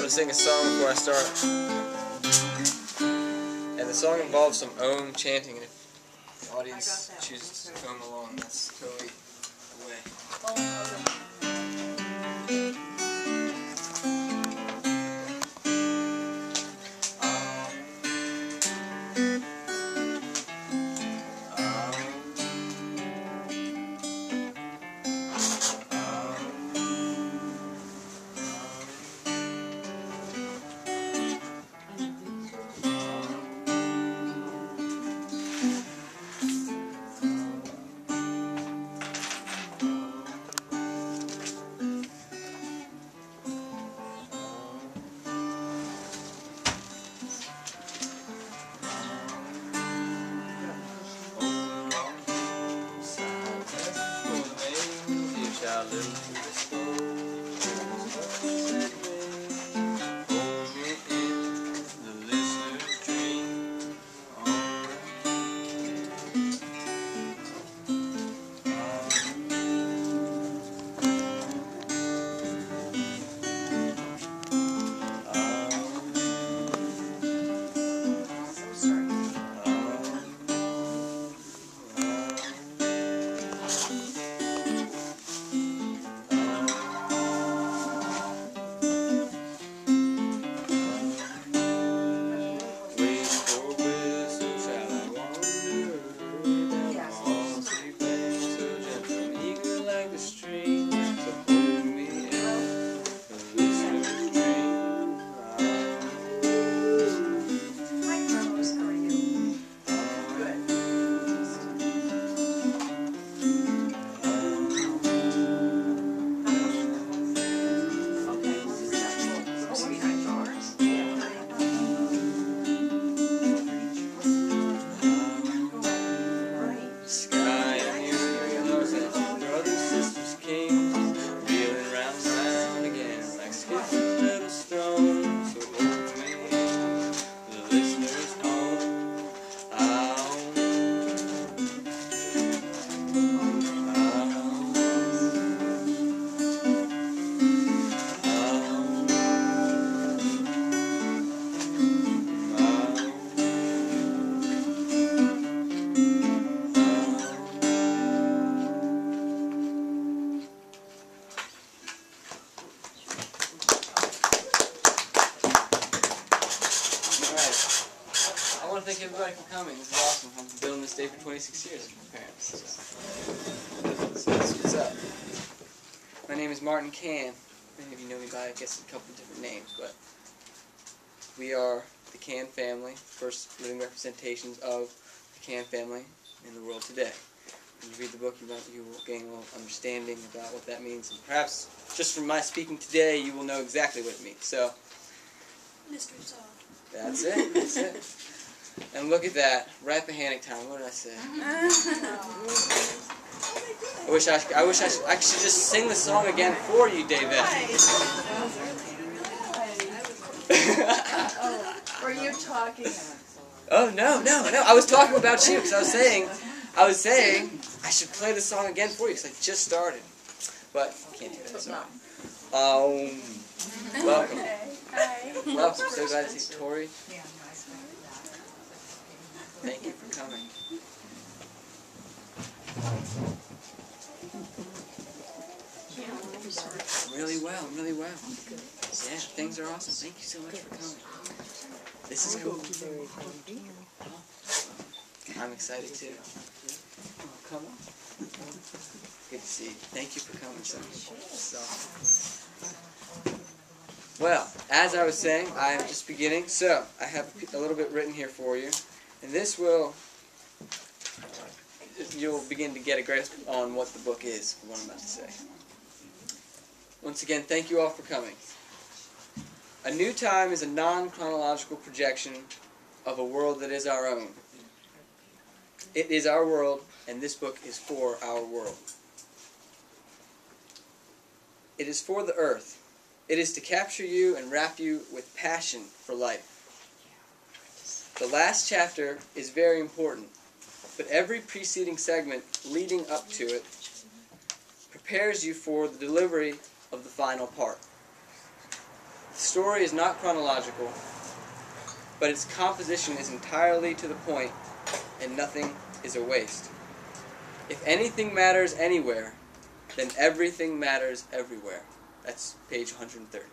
to sing a song before I start. And the song involves some Om chanting, and if the audience chooses to come along, that's totally the way. Thank everybody for coming. This is awesome. I've been building this day for 26 years with my parents. So that's what's up. My name is Martin Can. Many of you know me by, I guess, a couple of different names, but we are the Can family, first living representations of the Can family in the world today. When you read the book, you will gain a little understanding about what that means, and perhaps just from my speaking today, you will know exactly what it means. So, mystery solved. That's it. That's it. And look at that, Rappahannock time. What did I say? I wish I should just sing the song again for you, David. Were you talking? Oh no. I was talking about you because I was saying I should play the song again for you because I just started. But I can't do that. Sorry. Welcome. Hi. Welcome. So glad to see Tori. Thank you for coming. Really well. Yeah, things are awesome. Thank you so much for coming. This is cool. I'm excited too. Oh, come on. Good to see you. Thank you for coming so much. Well, as I was saying, I am just beginning. So, I have a little bit written here for you. And this will, you'll begin to get a grasp on what the book is, what I'm about to say. Once again, thank you all for coming. A New Time is a non-chronological projection of a world that is our own. It is our world, and this book is for our world. It is for the earth. It is to capture you and wrap you with passion for life. The last chapter is very important, but every preceding segment leading up to it prepares you for the delivery of the final part. The story is not chronological, but its composition is entirely to the point, and nothing is a waste. If anything matters anywhere, then everything matters everywhere. That's page 130.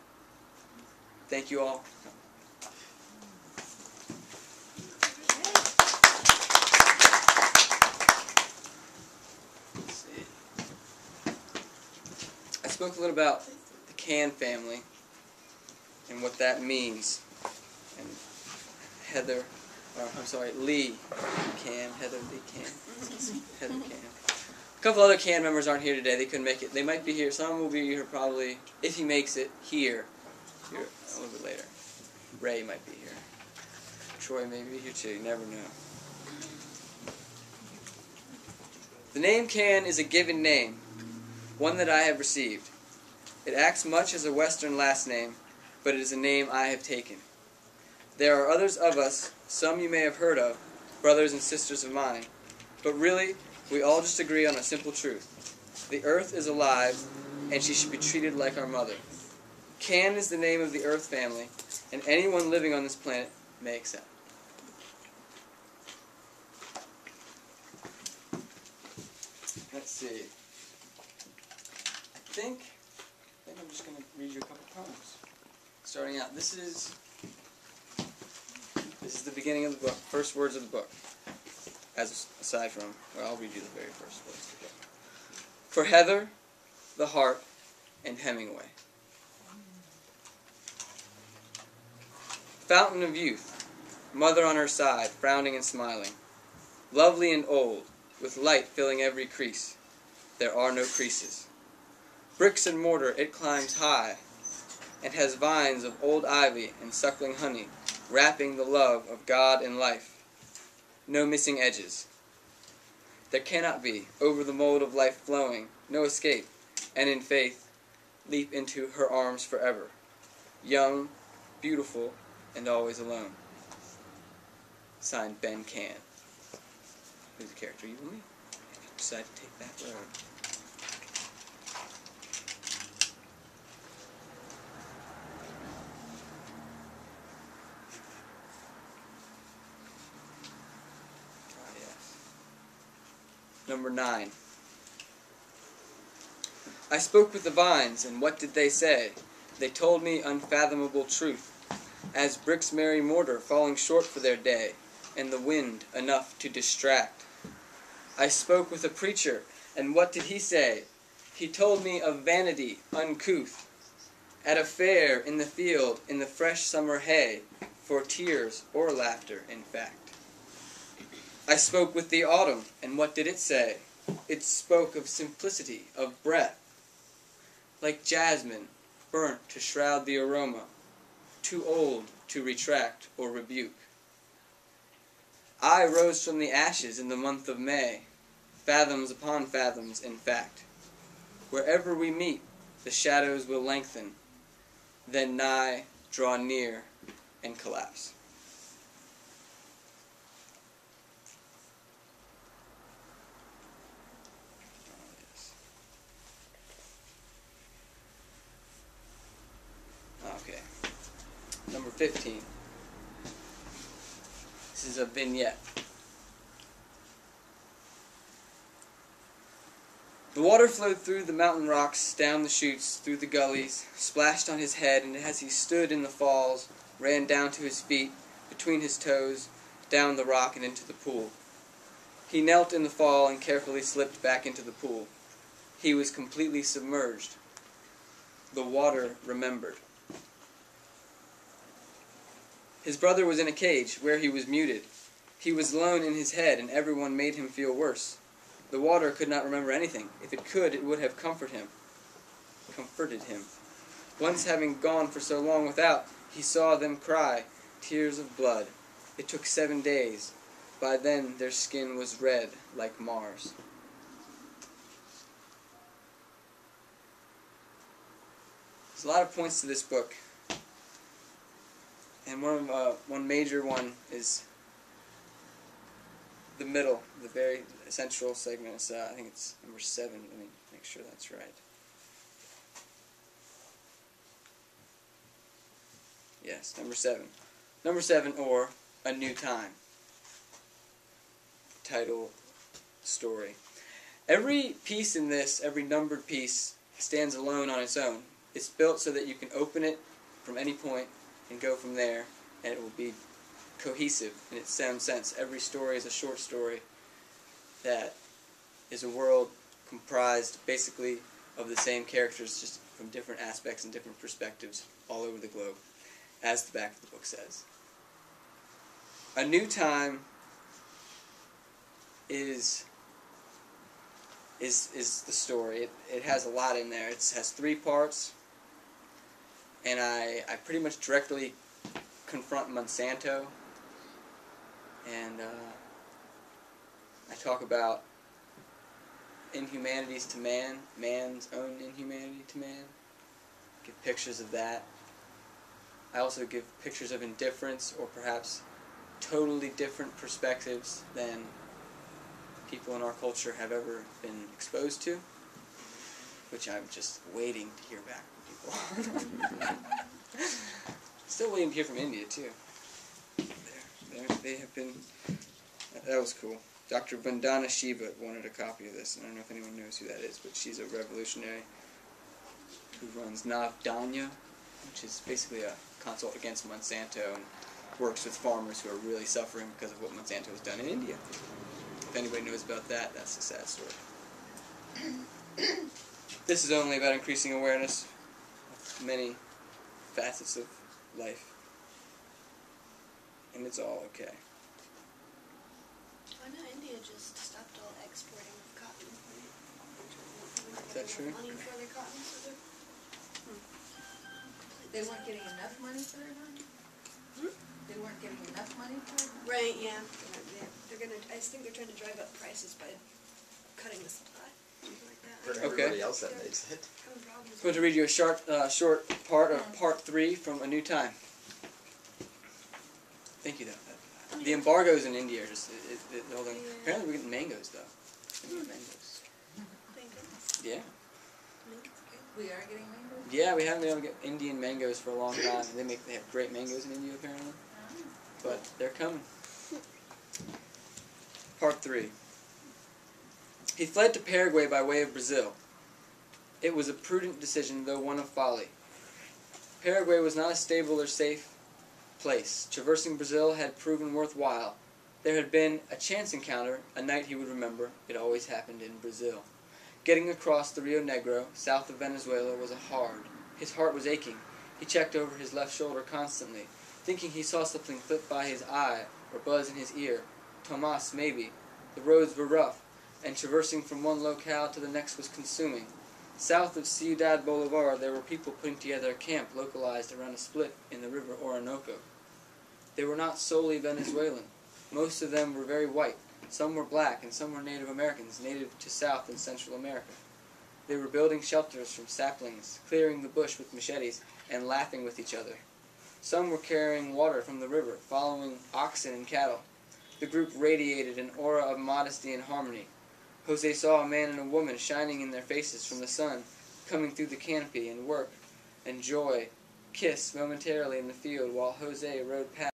Thank you all. Let's see. I spoke a little about the Can family and what that means. And Lee Can, Heather Lee Can. Heather Can. A couple other Can members aren't here today. They couldn't make it. They might be here. Some will be here probably, if he makes it, here a little bit later. Ray might be here. Troy may be here too. You never know. The name Can is a given name, one that I have received. It acts much as a Western last name, but it is a name I have taken. There are others of us, some you may have heard of, brothers and sisters of mine, but really, we all just agree on a simple truth. The earth is alive, and she should be treated like our mother. Can is the name of the Earth family, and anyone living on this planet may accept. Let's see. I think I'm just going to read you a couple poems. Starting out, this is the beginning of the book, first words of the book. Aside from, well, I'll read you the very first words of the book. For Heather, the Heart, and Hemingway. Fountain of youth, mother on her side, frowning and smiling. Lovely and old, with light filling every crease. There are no creases. Bricks and mortar, it climbs high, and has vines of old ivy and suckling honey, wrapping the love of God and life. No missing edges. There cannot be, over the mold of life flowing, no escape, and in faith, leap into her arms forever. Young, beautiful, and always alone. Signed, Ben Can. Who's the character you will meet if you decide to take that road. Number 9. I spoke with the vines, and what did they say? They told me unfathomable truth, as bricks marry mortar, falling short for their day, and the wind enough to distract. I spoke with a preacher, and what did he say? He told me of vanity, uncouth, at a fair, in the field, in the fresh summer hay, for tears or laughter, in fact. I spoke with the autumn, and what did it say? It spoke of simplicity, of breath, like jasmine, burnt to shroud the aroma, too old to retract or rebuke. I rose from the ashes in the month of May, fathoms upon fathoms, in fact. Wherever we meet, the shadows will lengthen, then nigh, draw near, and collapse. Okay. Number 15. This is a vignette. The water flowed through the mountain rocks, down the chutes, through the gullies, splashed on his head, and as he stood in the falls, ran down to his feet, between his toes, down the rock and into the pool. He knelt in the fall and carefully slipped back into the pool. He was completely submerged. The water remembered. His brother was in a cage, where he was muted. He was alone in his head, and everyone made him feel worse. The water could not remember anything. If it could, it would have comforted him. Once having gone for so long without, he saw them cry, tears of blood. It took 7 days. By then their skin was red like Mars. There's a lot of points to this book. And one major one is the middle, the very central segment. Is, I think it's number 7. Let me make sure that's right. Yes, number 7. Number 7, or A New Time. Title, story. Every piece in this, every numbered piece, stands alone on its own. It's built so that you can open it from any point and go from there, and it will be cohesive in its own sense. Every story is a short story that is a world comprised basically of the same characters, just from different aspects and different perspectives all over the globe, as the back of the book says. A New Time is the story. It has a lot in there. It has 3 parts, and I pretty much directly confront Monsanto, and I talk about inhumanities to man, man's own inhumanity to man. Give pictures of that. I also give pictures of indifference, or perhaps totally different perspectives than people in our culture have ever been exposed to, which I'm just waiting to hear back from people. Still waiting to hear from India, too. They have been... That was cool. Dr. Vandana Shiva wanted a copy of this, and I don't know if anyone knows who that is, but she's a revolutionary who runs Navdanya, which is basically a consult against Monsanto, and works with farmers who are really suffering because of what Monsanto has done in India. If anybody knows about that, that's a sad story. This is only about increasing awareness of many facets of life. And it's all okay. Why not India just stopped all exporting of cotton? Is that true? Money for their cotton, so They weren't getting enough money for it, huh? They weren't getting enough money for it? right, yeah. They're gonna. I think they're trying to drive up prices by cutting the supply, something like that. For everybody else that makes it. Having problems. I'm going to read you a short part of Part 3 from A New Time. Thank you, though. The embargoes in India are just the whole thing. Yeah. Apparently, we're getting mangoes, though. We're getting mangoes. Thank goodness. Yeah. We are getting mangoes? Yeah, we haven't been able to get Indian mangoes for a long time. They have great mangoes in India, apparently. But they're coming. Part 3. He fled to Paraguay by way of Brazil. It was a prudent decision, though one of folly. Paraguay was not a stable or safe place. Traversing Brazil had proven worthwhile. There had been a chance encounter, a night he would remember. It always happened in Brazil. Getting across the Rio Negro, south of Venezuela, was hard. His heart was aching. He checked over his left shoulder constantly, thinking he saw something flit by his eye or buzz in his ear. Tomas, maybe. The roads were rough, and traversing from one locale to the next was consuming. South of Ciudad Bolivar, there were people putting together a camp localized around a split in the river Orinoco. They were not solely Venezuelan. Most of them were very white. Some were black, and some were Native Americans, native to South and Central America. They were building shelters from saplings, clearing the bush with machetes, and laughing with each other. Some were carrying water from the river, following oxen and cattle. The group radiated an aura of modesty and harmony. Jose saw a man and a woman shining in their faces from the sun, coming through the canopy, and work and joy kiss momentarily in the field while Jose rode past.